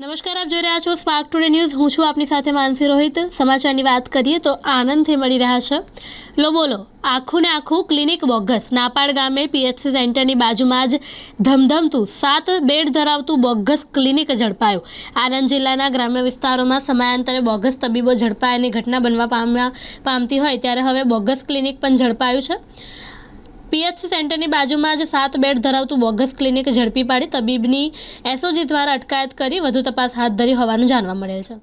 નમસ્કાર, આપ જોઈ રહ્યા છો સ્પાર્ક ટુડે ન્યૂઝ। હું છું આપની સાથે માનસી રોહિત। સમાચારની વાત કરીએ તો આનંદથી મળી રહ્યા છે। લો બોલો, આખું ને આખું ક્લિનિક બોગસ। નાપાડ ગામે પીએચસી સેન્ટરની બાજુમાં જ ધમધમતું 7 બેડ ધરાવતું બોગસ ક્લિનિક ઝડપાયું। આણંદ જિલ્લાના ગ્રામ્ય વિસ્તારોમાં સમયાંતરે બોગસ તબીબો ઝડપાયાની ઘટના બનવા પામતી હોય ત્યારે હવે બોગસ ક્લિનિક પણ ઝડપાયું છે। પીએચસી સેન્ટરની બાજુમાં જ 7 બેડ ધરાવતું બોગસ ક્લિનિક ઝડપી પાડી તબીબની એસઓજી દ્વારા અટકાયત કરી વધુ તપાસ હાથ ધરી હોવાનું જાણવા મળેલ છે।